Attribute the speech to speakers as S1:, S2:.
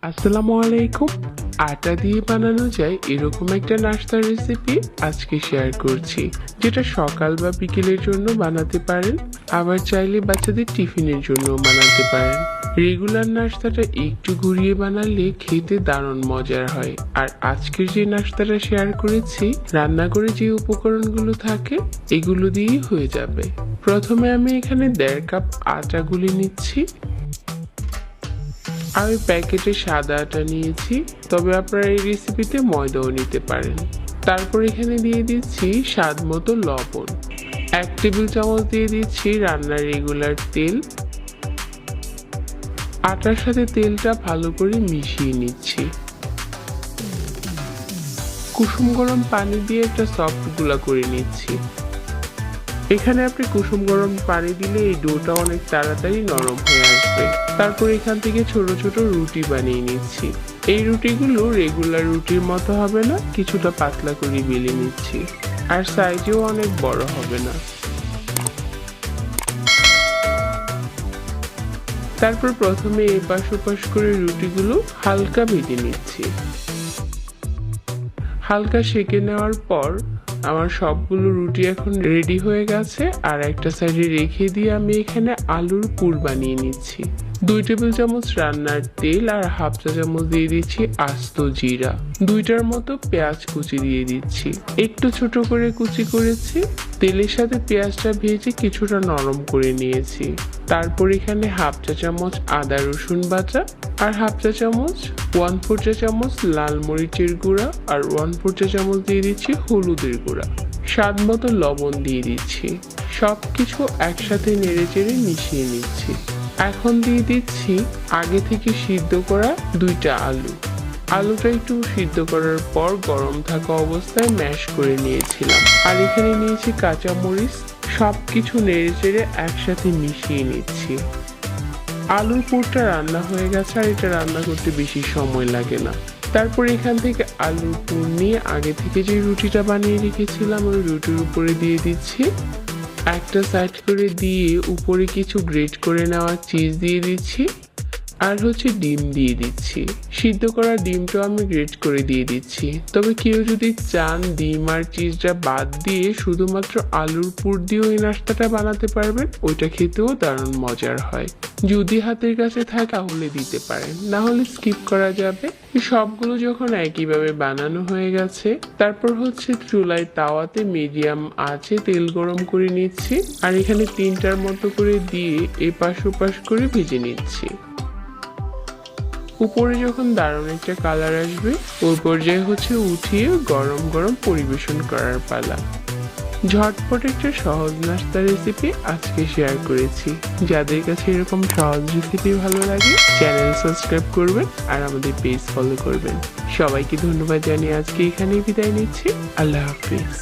S1: আসসালামু আলাইকুম। আটা দিয়ে বানানো যায় এরকম একটা নাস্তার রেসিপি আজকে শেয়ার করছি, যেটা সকাল বা বিকেলের জন্য বানাতে পারেন, আবার চাইলে বাচ্চাদের টিফিনের জন্য বানাতে পারেন। রেগুলার নাস্তাটা একটু ঘুরিয়ে বানালে খেতে দারুণ মজার হয়। আর আজকের যে নাস্তাটা শেয়ার করেছি, রান্না করে যে উপকরণগুলো থাকে এগুলো দিয়েই হয়ে যাবে। প্রথমে আমি এখানে 1.5 কাপ আটা গুলে নিচ্ছি। আমি প্যাকেটে সাদা আটা নিয়েছি, তবে আপনারা এই রেসিপিতে ময়দাও নিতে পারেন। তারপর এখানে দিয়ে দিচ্ছি স্বাদ মতো লবণ, 1 টেবিল চামচ দিয়ে দিচ্ছি রান্নার রেগুলার তেল। আটার সাথে তেলটা ভালো করে মিশিয়ে নিচ্ছি। কুসুম গরম পানি দিয়ে একটা সফট গুলা করে নিচ্ছি। এখানে আপনি কুসুম গরম পানি দিলে এই ডোটা অনেক তাড়াতাড়ি নরম হয়ে আসবে। তারপর এখান থেকে ছোট ছোট রুটি বানিয়ে নিচ্ছি। এই রুটিগুলো রেগুলার রুটির মতো হবে না, কিছুটা পাতলা করে বেলে নিচ্ছি, আর সাইজেও অনেক বড় হবে না। তারপর প্রথমে এপাশ ওপাশ করে রুটিগুলো হালকা ভেজে নিচ্ছি। হালকা সেঁকে নেওয়ার পর আমার সবগুলো রুটি এখন রেডি হয়ে গেছে। আর একটা সাইডে রেখে দিয়ে আমি এখানে আলুর পুর বানিয়ে নিচ্ছি। 2 টেবিল চামচ রান্নার তেল আর হাফ চা চামচ দিয়ে দিচ্ছি আস্ত জিরা। 2টার মতো পেঁয়াজ কুচি দিয়ে দিচ্ছি, একটু ছোট করে কুচি করেছি। তেলের সাথে পেঁয়াজটা ভেজে কিছুটা নরম করে নিয়েছি। তারপর এখানে হাফ চা চামচ আদা রসুন বাটা আর হাফ চা চামচ 1/4 চা চামচ লাল মরিচের গুঁড়া আর 1/4 চা চামচ দিয়ে দিচ্ছি হলুদের গুঁড়া। স্বাদ মতো লবণ দিয়ে দিচ্ছি। সবকিছু একসাথে নেড়ে চেড়ে মিশিয়ে নিচ্ছি। এখন দিয়ে দিচ্ছি আগে থেকে সিদ্ধ করা 2টা আলু। আলুটা একটু সিদ্ধ করার পর গরম থাকা অবস্থায় ম্যাশ করে নিয়েছিলাম। আর এখানে নিয়েছি কাঁচা মরিচ। সবকিছু নেড়ে চেড়ে একসাথে মিশিয়ে নিচ্ছি। আলুর পুরটা রান্না হয়ে গেছে, আর এটা রান্না করতে বেশি সময় লাগে না। তারপর এখান থেকে আলুর পুর নিয়ে আগে থেকে যে রুটিটা বানিয়ে রেখেছিলাম ওই রুটির উপরে দিয়ে দিচ্ছি। একটা সাইড করে দিয়ে উপরে কিছু গ্রেট করে নেওয়া চিজ দিয়ে দিচ্ছি, আর ডিম দিয়ে দিচ্ছি। সিদ্ধ করা ডিমটাও আমি গ্রেট করে দিয়ে দিচ্ছি। তবে কেউ যদি চান ডিম আর চিজটা বাদ দিয়ে শুধুমাত্র আলুর পুর দিয়েও এই নাস্তাটা বানাতে পারবেন, ওইটা খেতেও দারুণ মজার হয়। যদি হাতের কাছে থাকে তাহলে দিতে পারেন, না হলে স্কিপ করা যাবে। সবগুলো যখন একইভাবে বানানো হয়ে গেছে, তারপর চুলায় তাওয়াতে মিডিয়াম আঁচে তেল গরম করে নিচ্ছি। আর এখানে 3টার মতো করে দিয়ে এপাশ ওপাশ করে ভেজে নিচ্ছি। উপরে যখন দারুণ একটা কালার আসবে, ওই পর্যায়ে উঠিয়ে গরম গরম পরিবেশন করার পালা। ঝটপট একটা সহজ নাস্তা রেসিপি আজকে শেয়ার করেছি। যাদের কাছে এরকম সহজ রেসিপি ভালো লাগে, চ্যানেল সাবস্ক্রাইব করবেন আর আমাদের পেজ ফলো করবেন। সবাইকে ধন্যবাদ জানিয়ে আজকে এখানেই বিদায় নিচ্ছি। আল্লাহ হাফিজ।